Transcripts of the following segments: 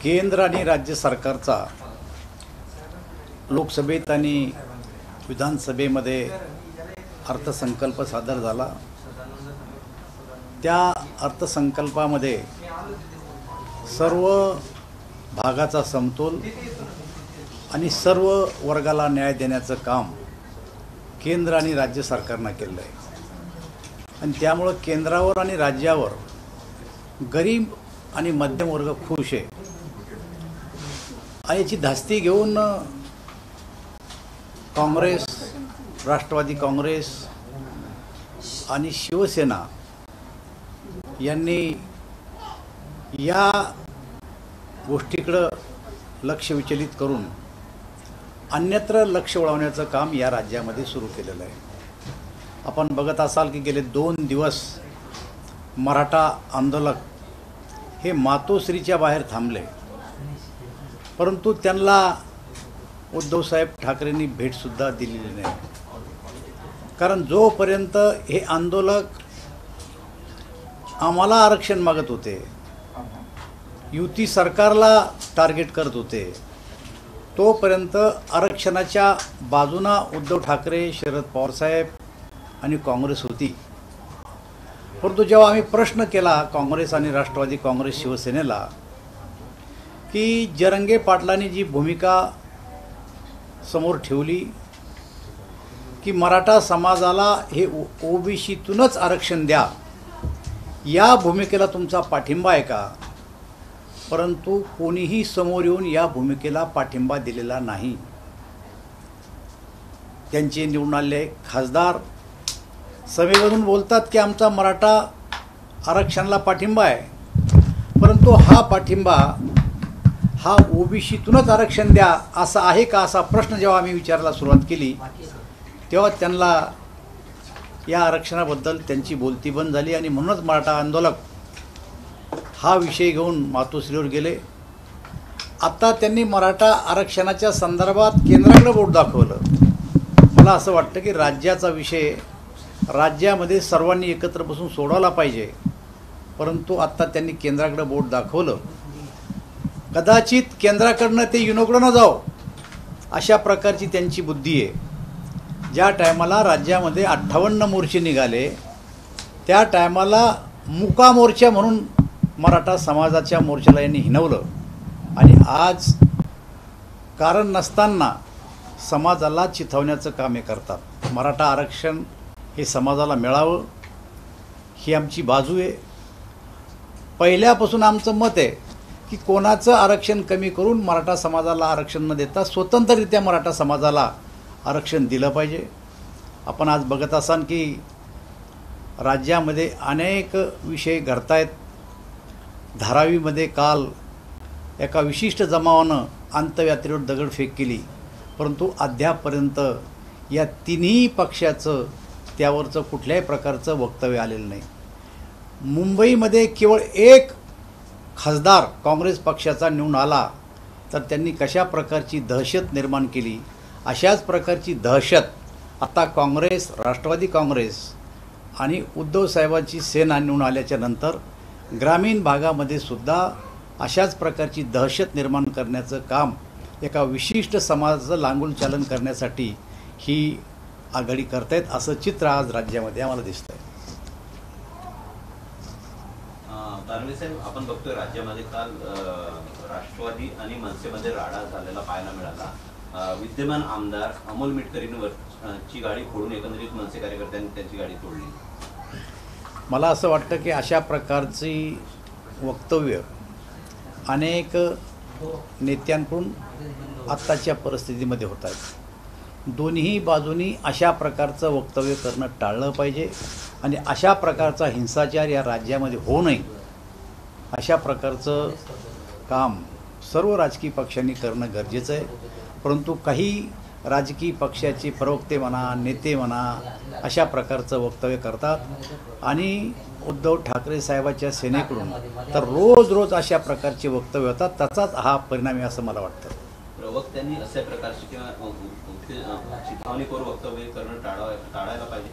केंद्र आणि राज्य सरकारचा लोकसभेत आणि विधानसभेमध्ये अर्थसंकल्प सादर झाला। त्या अर्थसंकल्पामध्ये सर्व भागाचा समतोल आणि सर्व वर्गाला न्याय देण्याचं काम केंद्र आणि राज्य सरकारने केलं आहे आणि त्यामुळे केंद्रावर आणि राज्यावर गरीब आणि मध्यम वर्ग खुश आहे। आणि याची धास्ती घेऊन काँग्रेस, राष्ट्रवादी काँग्रेस आणि शिवसेना यांनी या गोष्टीकडे लक्ष विचलित करून अन्यत्र लक्ष वळवण्याचं काम या राज्यामध्ये सुरू केलेलं आहे। आपण बघत असाल की गेले 2 दिवस मराठा आंदोलक हे मातोश्रीच्या बाहेर थांबले, परंतु त्यांना उद्धवसाहेब ठाकरेंनी भेटसुद्धा दिलेली नाही। कारण जोपर्यंत हे आंदोलक आम्हाला आरक्षण मागत होते, युती सरकारला टार्गेट करत होते, तोपर्यंत आरक्षणाच्या बाजूने उद्धव ठाकरे, शरद पवार साहेब आणि काँग्रेस होती। परंतु जेव्हा आम्ही प्रश्न केला काँग्रेस आणि राष्ट्रवादी काँग्रेस शिवसेनेला की जरंगे पाटलांनी जी भूमिका समोर ठेवली की मराठा समाजाला हे ओबीसीतूनच आरक्षण द्या, या भूमिकेला तुमचा पाठिंबा आहे का? परंतु कोणीही समोर येऊन या भूमिकेला पाठिंबा दिलेला नाही। त्यांचे निवडून आलेले खासदार सभेमधून बोलतात की आमचा मराठा आरक्षणाला पाठिंबा आहे, परंतु हा पाठिंबा हा ओबीसीतूनच आरक्षण द्या असा आहे का, असा प्रश्न जेव्हा आम्ही विचारायला सुरुवात केली तेव्हा त्यांना या आरक्षणाबद्दल त्यांची बोलती बंद झाली आणि म्हणूनच मराठा आंदोलक हा विषय घेऊन मातोश्रीवर गेले। आता त्यांनी मराठा आरक्षणाच्या संदर्भात केंद्राकडे बोट दाखवलं। मला असं वाटतं की राज्याचा विषय राज्यामध्ये सर्वांनी एकत्र बसून सोडवला पाहिजे, परंतु आता त्यांनी केंद्राकडे बोट दाखवलं। कदाचित केंद्राकडनं ते युनोकडे न जाओ अशा प्रकारची त्यांची बुद्धी आहे। ज्या टायमाला राज्यामध्ये 58 मोर्चे निघाले त्या टायमाला मुका मोर्चा म्हणून मराठा समाजाच्या मोर्चाला यांनी हिणवलं आणि आज कारण नसताना समाजाला चिथावण्याचं काम हे करतात। मराठा आरक्षण हे समाजाला मिळावं ही आमची बाजू आहे। पहिल्यापासून आमचं मत आहे की कोणाचं आरक्षण कमी करून मराठा समाजाला आरक्षण न देता स्वतंत्ररित्या मराठा समाजाला आरक्षण दिलं पाहिजे। आपण आज बघत असाल की राज्यामध्ये अनेक विषय घडतायत। धारावीमध्ये काल एका विशिष्ट जमावानं अंत्ययात्रेवर दगडफेक केली, परंतु अद्यापपर्यंत या तिन्ही पक्षाचं त्यावरचं कुठल्याही प्रकारचं वक्तव्य आलेलं नाही। मुंबईमध्ये केवळ एक खासदार काँग्रेस पक्षाचा निवडून आला तर त्यांनी कशा प्रकारची दहशत निर्माण केली, अशाच प्रकारची दहशत आता काँग्रेस, राष्ट्रवादी काँग्रेस आणि उद्धव साहेबांची सेना निवडून आल्याच्या नंतर ग्रामीण भागामध्ये सुद्धा अशाच प्रकारची दहशत निर्माण करण्याचं काम एका विशिष्ट समाजाचं लांगुलचालन करण्यासाठी ही आघाडी करतायत, असं चित्र आज राज्यामध्ये आम्हाला दिसतंय। दानवे साहेब, आपण बघतोय राज्यामध्ये काल राष्ट्रवादी आणि मनसेमध्ये राडा झालेला पाहायला मिळाला। विद्यमान आमदार अमोल मिटकरींवरची गाडी फोडून एकंदरीत मनसे कार्यकर्त्यांनी त्यांची गाडी तोडली। मला असं वाटतं की अशा प्रकारची वक्तव्य अनेक नेत्यांकडून आत्ताच्या परिस्थितीमध्ये होत आहेत। दोन्ही बाजूंनी अशा प्रकारचं वक्तव्य करणं टाळलं पाहिजे आणि अशा प्रकारचा हिंसाचार या राज्यामध्ये होऊ नये अशा प्रकारचं काम सर्व राजकीय पक्षांनी करणं गरजेचं आहे। परंतु काही राजकीय पक्षाचे प्रवक्ते म्हणा, नेते म्हणा, अशा प्रकारचं वक्तव्य करतात आणि उद्धव ठाकरे साहेबांच्या सेनेकडून तर रोज रोज अशा प्रकारचे वक्तव्य होतात। त्याचाच हा परिणाम आहे असं मला वाटतं। प्रवक्त्यांनी अशा प्रकारची किंवा चिथावणीखोर वक्तव्य करणं टाळायला पाहिजे।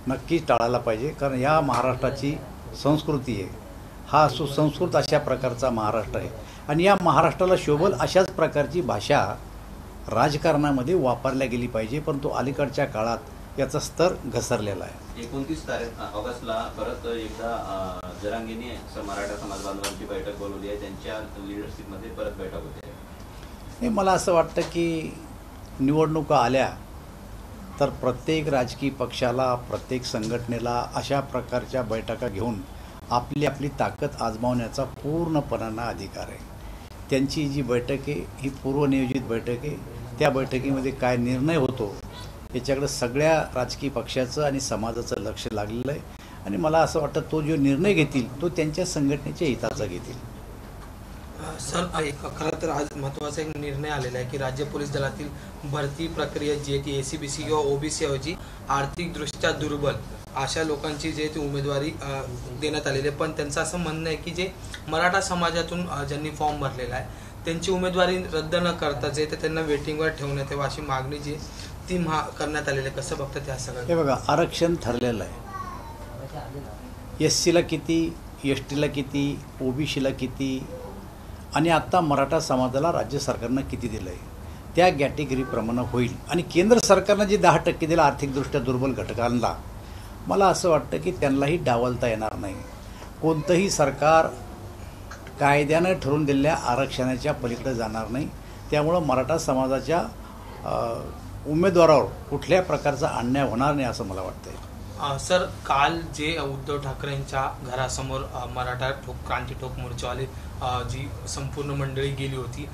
नक्कीच टाळायला पाहिजे, कारण या महाराष्ट्राची संस्कृती आहे। हा सुसंस्कृत अशा प्रकारचा महाराष्ट्र आहे आणि या महाराष्ट्राला शोभल अशाच प्रकारची भाषा राजकारणामध्ये वापरल्या गेली पाहिजे, परंतु अलीकडच्या काळात याचा स्तर घसरलेला आहे. 29 ऑगस्टला परत एकदा जरांगेंनी मराठा समाज बांधवांची बैठक बोलवली आहे, त्यांच्या लिडरशिपमध्ये परत बैठक होते. हे मला असं वाटतं की निवडणुका आल्या तर प्रत्येक राजकीय पक्षाला, प्रत्येक संघटनेला अशा प्रकारच्या बैठका घेऊन आपली आपली ताकद आजमावण्याचा पूर्णपणानं अधिकार आहे. त्यांची जी बैठक आहे ही पूर्वनियोजित बैठक आहे. त्या बैठकीमध्ये काय निर्णय होतो याच्याकडे सगळ्या राजकीय पक्षाचं आणि समाजाचं लक्ष लागलेलं आहे आणि मला असं वाटतं तो जो निर्णय घेतील तो त्यांच्या संघटनेच्या हिताचा घेतील. सर, खरं तर आज महत्त्वाचा एक निर्णय आलेला आहे की राज्य पोलीस दलातील भरती प्रक्रिया जी आहे ती ACBC किंवा OBC ऐवजी आर्थिकदृष्ट्या दुर्बल अशा लोकांची जे ती उमेदवारी देण्यात आलेली आहे. पण त्यांचं असं म्हणणं आहे की जे मराठा समाजातून ज्यांनी फॉर्म भरलेला आहे त्यांची उमेदवारी रद्द न करता जे ते त्यांना वेटिंगवर ठेवण्यात यावं अशी मागणी जी ती करण्यात आलेली आहे. कसं बघतात त्या सगळं? हे बघा, आरक्षण ठरलेलं आहे. SCला किती, STला किती, OBCला किती आणि आत्ता मराठा समाजाला राज्य सरकारनं किती दिलं आहे त्या कॅटेगरीप्रमाणे होईल. आणि केंद्र सरकारनं जे 10% दिलं आर्थिकदृष्ट्या दुर्बल घटकांना, मला असं वाटतं की त्यांनाही डावलता येणार नाही. कोणतंही सरकार कायद्यानं ठरवून दिलेल्या आरक्षणाच्या पलीकडे जाणार नाही. त्यामुळं मराठा समाजाच्या उमेदवारावर कुठल्या प्रकारचा अन्याय होणार नाही असं मला वाटतं. सर, काल जे उद्धव ठाकरेंच्या घरासमोर मराठा क्रांती ठोक मोर्चावाले जी संपूर्ण मंडळी गेली होती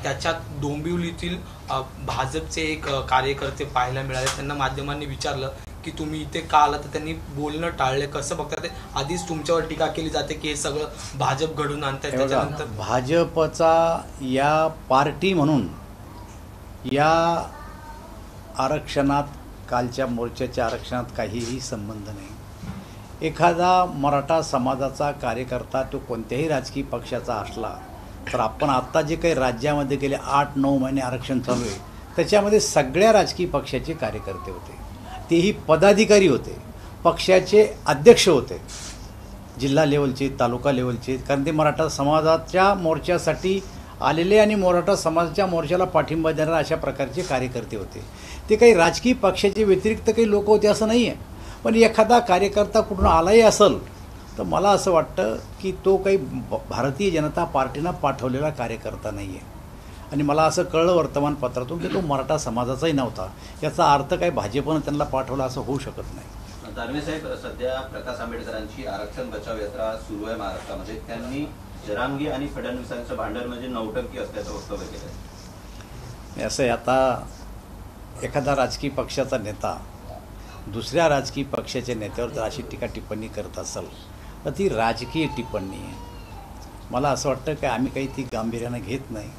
त्याच्यात डोंबिवलीतील भाजपचे एक कार्यकर्ते पाहायला मिळाले. त्यांना माध्यमांनी विचारलं की तुम्ही इथे का आला, तर त्यांनी बोलणं टाळले. कसं बघता ते? आधीच तुमच्यावर टीका केली जाते की हे सगळं भाजप घडून आणतात. त्याच्यानंतर भाजपचा या पार्टी म्हणून या आरक्षणात, कालच्या मोर्चाच्या आरक्षणात काहीही संबंध नाही. एखादा मराठा समाजाचा कार्यकर्ता तो कोणत्याही राजकीय पक्षाचा असला तर आपण आत्ता जे काही राज्यामध्ये गेले 8-9 महिने आरक्षण चालू आहे त्याच्यामध्ये सगळ्या राजकीय पक्षाचे कार्यकर्ते होते, तेही पदाधिकारी होते, पक्षाचे अध्यक्ष होते, जिल्हा लेवलचे, तालुका लेवलचे, कारण ते मराठा समाजाच्या मोर्चासाठी आलेले आणि मराठा समाजाच्या मोर्चाला पाठिंबा देणारे अशा प्रकारचे कार्यकर्ते होते. ते काही राजकीय पक्षाचे व्यतिरिक्त काही लोक होते असं नाही आहे. पण एखादा कार्यकर्ता कुठून आलाही असेल तर मला असं वाटतं की तो काही भारतीय जनता पार्टीनं पाठवलेला कार्यकर्ता नाही आहे. आणि मला असं कळलं वर्तमानपत्रातून की तो मराठा समाजाचाही नव्हता. याचा अर्थ काय भाजपनं त्यांना पाठवला असं होऊ शकत नाही. दानवे साहेब, सध्या प्रकाश आंबेडकरांची आरक्षण बचाव यात्रा सुरू आहे महाराष्ट्रामध्ये. त्यांनी जरांगे आणि फडणवीसांचं भांडण म्हणजे नौटंकी असल्याचं वक्तव्य केलं. असं आहे, आता एखादा राजकीय पक्षाचा नेता दुसऱ्या राजकीय पक्षाच्या नेत्यावर जर अशी टीका टिप्पणी करत असेल तर ती राजकीय टिप्पणी आहे. मला असं वाटतं की आम्ही काही ती गांभीर्यानं घेत नाही,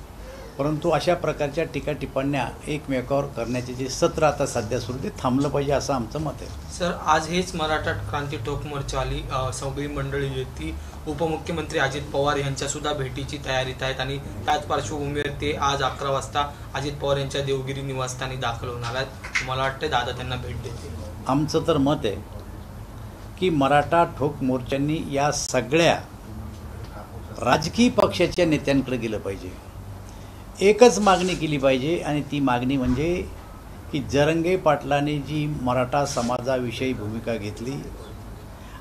परंतु अशा प्रकारच्या टीका टिप्पण्या एकमेकावर करण्याचे जे सत्र आता सध्या सुरू ते थांबलं पाहिजे असं आमचं मत आहे. सर, आज हेच मराठा क्रांती ठोक मोर्चावाली सगळी मंडळी जी ती उपमुख्यमंत्री अजित पवार यांच्या सुद्धा भेटीची तयारीत आहेत आणि त्याच पार्श्वभूमीवर ते आज 11 वाजता अजित पवार यांच्या देवगिरी निवासस्थानी दाखल होणार आहेत. मला वाटतं दादा त्यांना भेट देतील. आमचं तर मत आहे की मराठा ठोक मोर्चांनी या सगळ्या राजकीय पक्षाच्या नेत्यांकडे गेलं पाहिजे. एकच मागणी केली पाहिजे आणि ती मागणी म्हणजे की जरांगे पाटलांनी जी मराठा समाजाविषयी भूमिका घेतली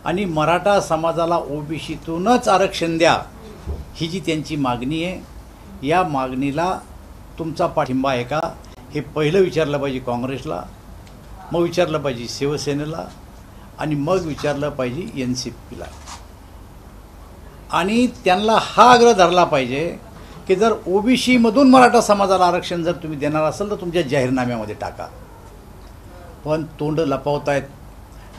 आणि मराठा समाजाला OBCतूनच आरक्षण द्या ही जी त्यांची मागणी आहे, या मागणीला तुमचा पाठिंबा आहे का हे पहिलं विचारलं पाहिजे काँग्रेसला, मग विचारलं पाहिजे शिवसेनेला आणि मग विचारलं पाहिजे NCPला. आणि त्यांना हा आग्रह धरला पाहिजे की जर OBCमधून मराठा समाजाला आरक्षण जर तुम्ही देणार असाल तर तुमच्या जाहीरनाम्यामध्ये टाका. पण तोंड लपवतायत,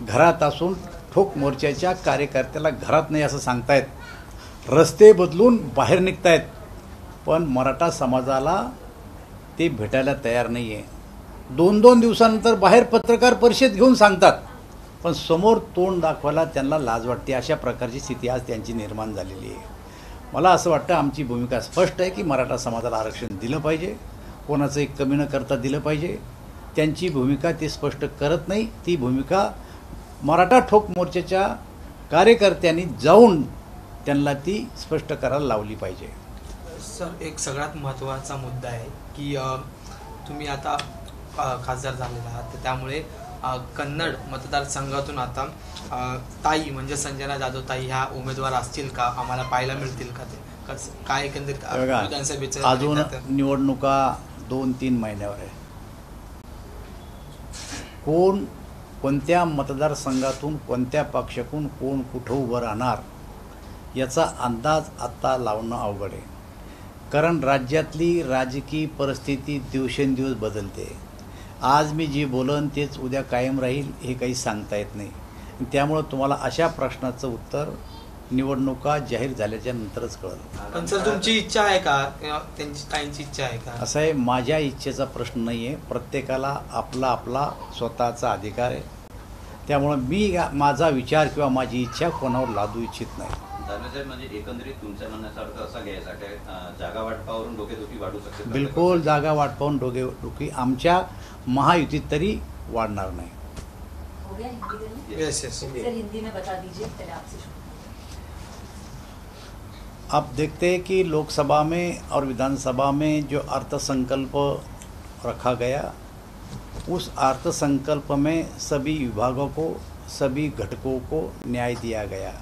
घरात असून ठोक मोर्चाच्या कार्यकर्त्याला घरात नाही असं सांगतायत, रस्ते बदलून बाहेर निघतायत, पण मराठा समाजाला ते भेटायला तयार नाही आहे. 2-2 दिवसानंतर बाहेर पत्रकार परिषद घेऊन सांगतात, पण समोर तोंड दाखवायला त्यांना लाज वाटते. अशा प्रकारची स्थिती आज त्यांची निर्माण झालेली आहे. मला असं वाटतं आमची भूमिका स्पष्ट आहे की मराठा समाजाला आरक्षण दिलं पाहिजे, कोणाचं एक कमी न करता दिलं पाहिजे. त्यांची भूमिका ते स्पष्ट करत नाही. ती भूमिका मराठा ठोक मोर्चाच्या कार्यकर्त्यांनी जाऊन त्यांना ती स्पष्ट करायला लावली पाहिजे. सर, एक सगळ्यात महत्त्वाचा मुद्दा आहे की तुम्ही आता खासदार झालेला आहात, तर त्यामुळे कन्नड मतदारसंघातून आता ताई म्हणजे संजना जाधव ताई ह्या उमेदवार असतील का, आम्हाला पाहायला मिळतील का, ते कसं काय एकंदरीत विधानसभेचं अजून निवडणुका 2-3 महिन्यावर आहे. कोण कोणत्या मतदारसंघातून कोणत्या पक्षातून कोण कुठं उभं राहणार याचा अंदाज आत्ता लावणं अवघड आहे. कारण राज्यातली राजकीय परिस्थिती दिवसेंदिवस बदलते. आज मी जे बोलन तेच उद्या कायम राहील हे काही सांगता येत नाही. त्यामुळं तुम्हाला अशा प्रश्नाचं उत्तर निवडणुका जाहीर झाल्याच्या नंतरच कळलं. पण सर, तुमची इच्छा आहे का, त्यांची ताईंची इच्छा आहे का? असं आहे, माझ्या इच्छेचा प्रश्न नाही आहे. प्रत्येकाला आपला आपला स्वतःचा अधिकार आहे. त्यामुळं मी माझा विचार किंवा माझी इच्छा कोणावर लादू इच्छित नाही. दानवे म्हणजे एकंदरीत तुमच्या म्हणण्याचा अर्थ असा घ्यायचा की जागा वाटपावरून डोकेदुखी वाढू शकते? बिलकुल जागा वाटपावून डोकेदुखी आमच्या महायुतीत तरी वाढणार नाही. हो गया Hindi? Yes yes. Sir, Hindi में बता दीजिए, पहले आपसे शुरू. अब देखते हैं कि लोकसभा में और विधानसभा में जो अर्थसंकल्प रखा गया, उस अर्थसंकल्प में सभी विभागों को, सभी घटकों को न्याय दिया गया.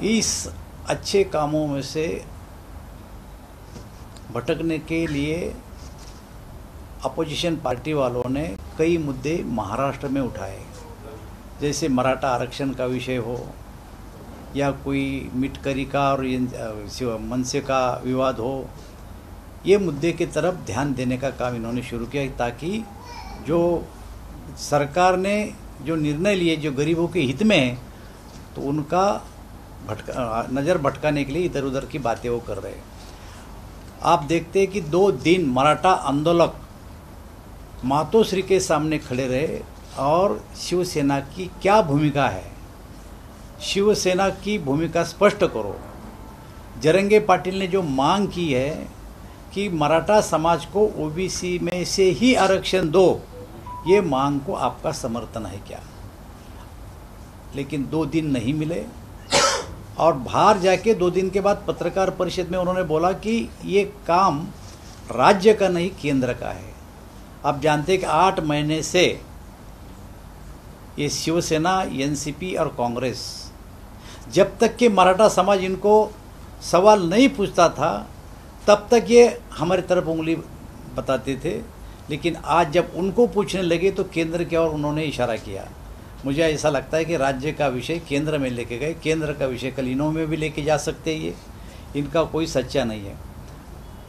इस अच्छे कामों में से भटकने के लिए अपोजिशन पार्टी वालों ने कई मुद्दे महाराष्ट्र में उठाए, जैसे मराठा आरक्षण का विषय हो या कोई मिटकरी का और मनसे का विवाद हो. ये मुद्दे की तरफ ध्यान देने का काम इन्होंने शुरू किया ताकि जो सरकार ने जो निर्णय लिए जो गरीबों के हित में है, तो उनका नज़र भटकाने के लिए इधर उधर की बातें वो कर रहे हैं. आप देखते हैं कि 2 दिन मराठा आंदोलक मातोश्री के सामने खड़े रहे और शिवसेना की क्या भूमिका है, शिवसेना की भूमिका स्पष्ट करो. जरंगे पाटिल ने जो मांग की है कि मराठा समाज को ओबीसी में से ही आरक्षण दो, ये मांग को आपका समर्थन है क्या? लेकिन 2 दिन नहीं मिले और बाहर जाके 2 दिन के बाद पत्रकार परिषद में उन्होंने बोला कि ये काम राज्य का नहीं केंद्र का है. आप जानते हैं कि 8 महीने से ये शिवसेना, एनसीपी और कांग्रेस, जब तक कि मराठा समाज इनको सवाल नहीं पूछता था तब तक ये हमारी तरफ उंगली बताते थे. लेकिन आज जब उनको पूछने लगे तो केंद्र की ओर उन्होंने इशारा किया. मुझे ऐसा लगता है कि राज्य का विषय केंद्र में लेके गए, केंद्र का विषय कलीनों में भी लेके जा सकते हैं. ये इनका कोई सच्चा नहीं है.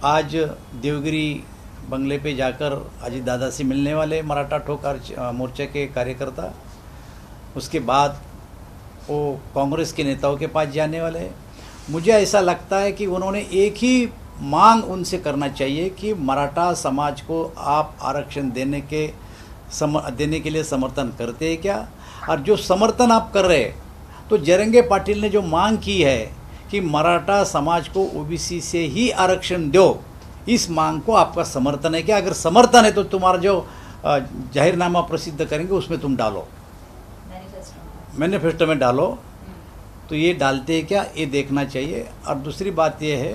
आज देवगिरी बंगले पे जाकर अजीत दादा से मिलने वाले मराठा ठोक मोर्चा के कार्यकर्ता, उसके बाद वो कांग्रेस के नेताओं के पास जाने वाले हैं. मुझे ऐसा लगता है कि उन्होंने एक ही मांग उनसे करना चाहिए कि मराठा समाज को आप आरक्षण देने के लिए समर्थन करते हैं क्या? और जो समर्थन आप कर रहे हैं, तो जरंगे पाटिल ने जो मांग की है कि मराठा समाज को ओबीसी से ही आरक्षण दो, इस मांग को आपका समर्थन है क्या? अगर समर्थन है तो तुम्हारा जो जाहिरनामा प्रसिद्ध करेंगे उसमें तुम डालो, मैनिफेस्टो में डालो. तो ये डालते हैं क्या, ये देखना चाहिए. और दूसरी बात ये है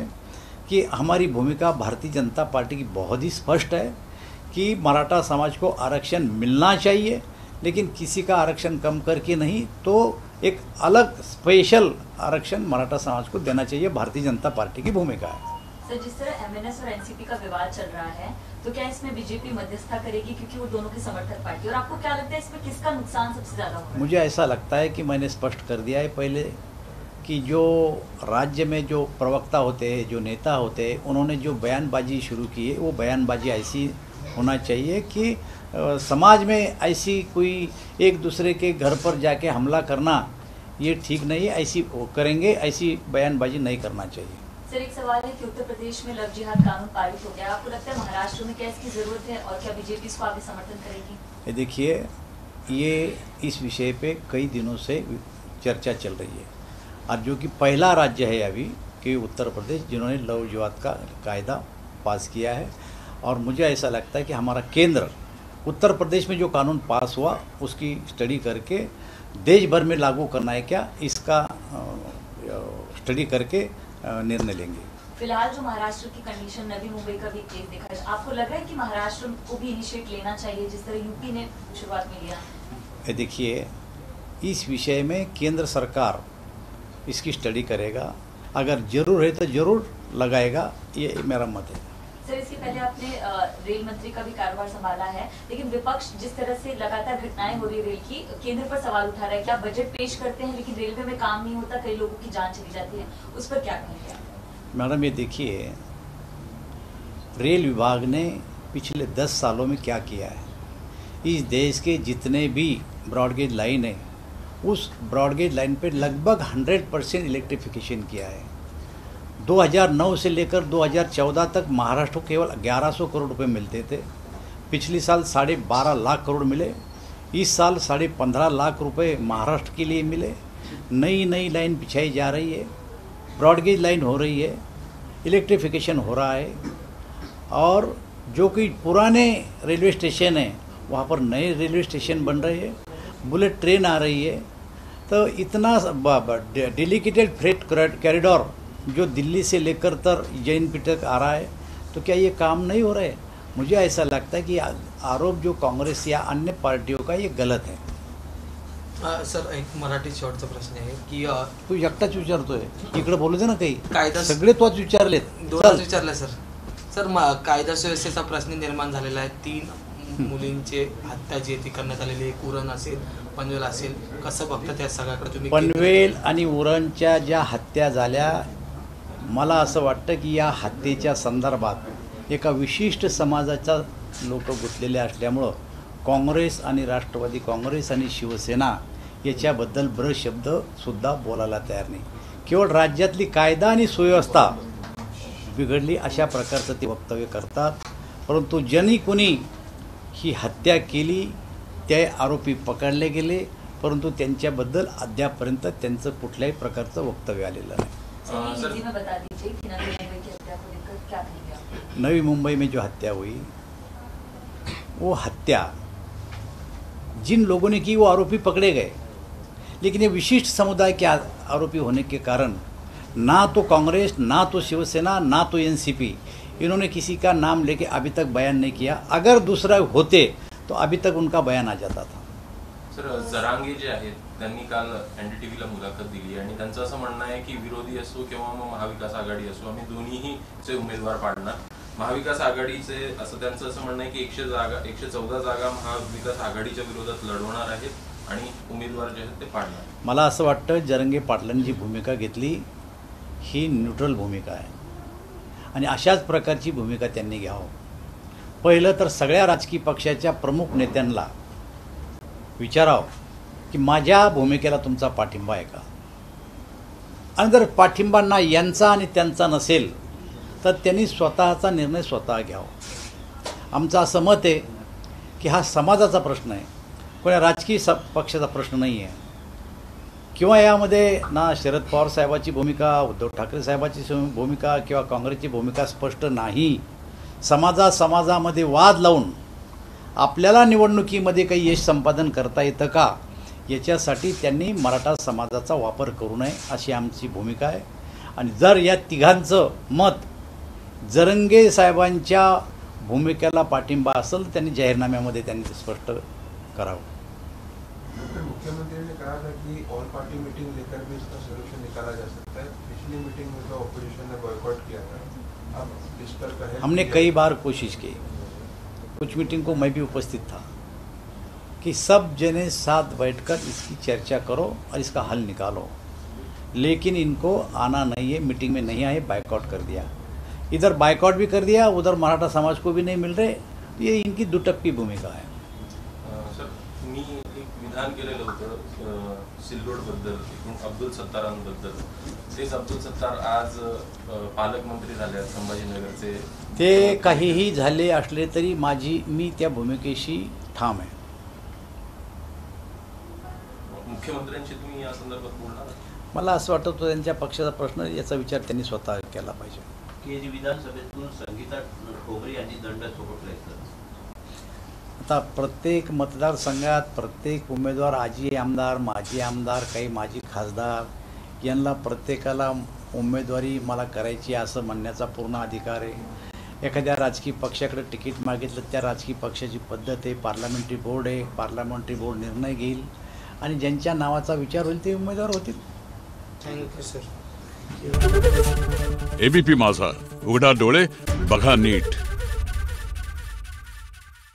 कि हमारी भूमिका भारतीय जनता पार्टी की बहुत ही स्पष्ट है कि मराठा समाज को आरक्षण मिलना चाहिए, लेकिन किसी का आरक्षण कम करके नहीं, तो एक अलग स्पेशल आरक्षण मराठा समाज को देना चाहिए. भारतीय जनता पार्टी की भूमिका है. सर, जिस तरह एमएनएस और एनसीपी का विवाद चल रहा है, तो क्या इसमें बीजेपी मध्यस्थता करेगी, क्योंकि वो दोनों की समर्थक पार्टी, और आपको क्या लगता है इसमें किसका नुकसान सबसे ज्यादा होगा? मुझे ऐसा लगता है कि मैंने स्पष्ट कर दिया है पहले कि जो राज्य में जो प्रवक्ता होते हैं, जो नेता होते हैं, उन्होंने जो बयानबाजी शुरू की है, वो बयानबाजी ऐसी होना चाहिए कि समाज में ऐसी कोई एक दूसरे के घर पर जाके हमला करना ये ठीक नहीं है. ऐसी करेंगे, ऐसी बयानबाजी नहीं करना चाहिए. सर, एक सवाल है कि उत्तर प्रदेश में लव जिहाद कानून पारित हो गया, आपको लगता है महाराष्ट्र में क्या इसकी जरूरत है, और क्या बीजेपी इसको आगे समर्थन करेगी? ये देखिए, ये इस विषय पे कई दिनों से चर्चा चल रही है, और जो कि पहला राज्य है अभी कि उत्तर प्रदेश जिन्होंने लव जिहाद का कायदा पास किया है. और मुझे ऐसा लगता है कि हमारा केंद्र उत्तर प्रदेश में जो कानून पास हुआ उसकी स्टडी करके देश भर में लागू करना है क्या, इसका स्टडी करके निर्णय लेंगे। फिलहाल जो महाराष्ट्र की कंडीशन, नवी मुंबई का भी केस देखा है, आपको लग रहा है कि महाराष्ट्र को भी इनिशिएट लेना चाहिए जिस तरह यूपी ने शुरुआत में लिया? देखिए, इस विषय में केंद्र सरकार इसकी स्टडी करेगा, अगर जरूर है तो जरूर लगाएगा, ये मेरा मत है। सर, इसके पहले आपने रेल मंत्री का भी कारोबार संभाला है, लेकिन विपक्ष जिस तरह से लगातार घटनाएं हो रही रेल की, केंद्र पर सवाल उठा रहा है कि आप बजट पेश करते हैं लेकिन रेलवे में काम नहीं होता, कई लोगों की जान चली जाती है, उस पर क्या कहेंगे आप? मैडम, ये देखिए, रेल विभाग ने पिछले 10 सालों में क्या किया है। इस देश के जितने भी ब्रॉडगेज लाइन है, उस ब्रॉडगेज लाइन पे लगभग 100% इलेक्ट्रिफिकेशन किया है। 2009 से लेकर 2014 तक महाराष्ट्र को केवल 1100 करोड़ रुपए मिलते थे। पिछले साल 12.5 लाख करोड़ मिले। इस साल 15.5 लाख रुपए महाराष्ट्र के लिए मिले। नई नई लाइन बिछाई जा रही है, ब्रॉडगेज लाइन हो रही है, इलेक्ट्रिफिकेशन हो रहा है, और जो कि पुराने रेलवे स्टेशन हैं वहाँ पर नए रेलवे स्टेशन बन रहे हैं, बुलेट ट्रेन आ रही है। तो इतना डेडिकेटेड फ्रेट कॉरिडोर जो दिल्ली से लेकर JNPT तक आ रहा है, तो क्या ये काम नहीं हो रहा है? मुझे ऐसा लगता है कि आरोप जो काँग्रेस या अन्य पार्टियों का ये गलत है। सर, एक मराठी शेवटचा प्रश्न आहे की तू एकटाच विचारतोय, इकडे बोलू दे ना काही, कायदा सगळे तोच विचारलेत। दोनच विचारलं सर. सर, कायदा सुव्यवस्थेचा प्रश्न निर्माण झालेला आहे. 3 मुलींचे हत्या जी आहे ती करण्यात आलेली आहे. उरण असेल, पनवेल असेल, कसं बघता त्या सगळ्याकडे तुम्ही? पनवेल आणि उरणच्या ज्या हत्या झाल्या, मला असं वाटतं की या हत्येच्या संदर्भात एका विशिष्ट समाजाचा लोक गुंतलेले असल्यामुळं काँग्रेस आणि राष्ट्रवादी काँग्रेस आणि शिवसेना याच्याबद्दल ब्र शब्दसुद्धा बोलायला तयार नाही. केवळ राज्यातली कायदा आणि सुव्यवस्था बिघडली अशा प्रकारचं ते वक्तव्य करतात. परंतु ज्यांनी कोणी ही हत्या केली ते आरोपी पकडले गेले, परंतु त्यांच्याबद्दल अद्यापर्यंत त्यांचं कुठल्याही प्रकारचं वक्तव्य आलेलं नाही. हिंदी में बता दीजिए कि नवी मुंबई की हत्या को लेकर क्या कहेंगे आप? नवी मुंबई में जो हत्या हुई, वो हत्या जिन लोगों ने की वो आरोपी पकड़े गए, लेकिन ये विशिष्ट समुदाय के आरोपी होने के कारण ना तो कांग्रेस, ना तो शिवसेना, ना तो NCP, इन्होंने किसी का नाम लेके अभी तक बयान नहीं किया. अगर दूसरा होते तो अभी तक उनका बयान आ जाता था. सर, जरांगे जे आहेत त्यांनी काल NDTVला मुलाखत दिली आणि त्यांचं असं म्हणणं आहे की विरोधी असो किंवा मग महाविकास आघाडी असो, आम्ही दोन्हीचे उमेदवार पाडणार. महाविकास आघाडीचे असं त्यांचं असं म्हणणं आहे की 114 जागा महाविकास आघाडीच्या विरोधात लढवणार आहेत आणि उमेदवार जे आहेत ते पाडणार. मला असं वाटतं जरंगे पाटलांनी जी भूमिका घेतली ही न्यूट्रल भूमिका आहे आणि अशाच प्रकारची भूमिका त्यांनी घ्यावं. पहिलं तर सगळ्या राजकीय पक्षाच्या प्रमुख नेत्यांना विचारावं की माझ्या भूमिकेला तुमचा पाठिंबा आहे का, आणि जर पाठिंबा ना यांचा आणि त्यांचा नसेल तर त्यांनी स्वतःचा निर्णय स्वतः घ्यावा. आमचं असं मत आहे की हा समाजाचा प्रश्न आहे, कोणा राजकीय पक्षाचा प्रश्न नाही आहे. किंवा यामध्ये ना शरद पवार साहेबाची भूमिका, उद्धव ठाकरे साहेबाची भूमिका किंवा काँग्रेसची भूमिका स्पष्ट नाही. समाजामध्ये वाद लावून आपल्याला निवडणुकीमध्ये काही यश संपादन करता येतं का, याच्यासाठी त्यांनी मराठा समाजाचा वापर करू नये अशी आमची भूमिका आहे. आणि जर या तिघांचं मत जरंगे साहेबांच्या भूमिकेला पाठिंबा असेल त्यांनी जाहीरनाम्यामध्ये त्यांनी स्पष्ट करावं. मुख्यमंत्री ने कहा था कि ऑल पार्टी मीटिंग लेकर भी इसका सोल्यूशन निकाला जा सकता है. पिछली मीटिंग में तो ऑपोजिशन ने बॉयकॉट किया था. अब इस पर पहल हमने कई बार कोशिश की, कुछ मीटिंग को मैं भी उपस्थित था, कि सब जने साथ बैठकर इसकी चर्चा करो और इसका हल निकालो, लेकिन इनको आना नहीं है, मीटिंग में नहीं आए, बायकॉट कर दिया. इधर बायकॉट भी कर दिया, उधर मराठा समाज को भी नहीं मिल रहे. ये इनकी दुटप्पी भूमिका है. सर, मी एक विधान केलेलं होतं सिल्लोड बद्दल, अब्दुल सत्तारांबद्दल. तेच अब्दुल सत्तार आज पालकमंत्री झाले आहेत संभाजीनगरचे. ते काहीही झाले असले तरी मी त्या भूमिकेशी ठाम आहे. मुख्यमंत्र्यांशी तुम्ही या संदर्भात बोलणार? मला असं वाटतं तो त्यांच्या पक्षाचा प्रश्न, याचा विचार त्यांनी स्वतः केला पाहिजे. की विधानसभेतून संगीता ठोंबरे यांनी दंड थोपटलाय. आता प्रत्येक मतदारसंघात प्रत्येक उमेदवार, आजी आमदार, माजी आमदार, काही माजी खासदार यांना प्रत्येकाला उमेदवारी मला करायची असं म्हणण्याचा पूर्ण अधिकार आहे. एखाद्या राजकीय पक्षाकडे तिकीट मागितलं, त्या राजकीय पक्षाची पद्धत आहे, पार्लमेंटरी बोर्ड आहे, पार्लमेंटरी बोर्ड निर्णय घेईल आणि ज्यांच्या नावाचा विचार होईल ते उमेदवार होतील. Thank you sir. एबीपी माझा, उघडा डोळे बघा नीट.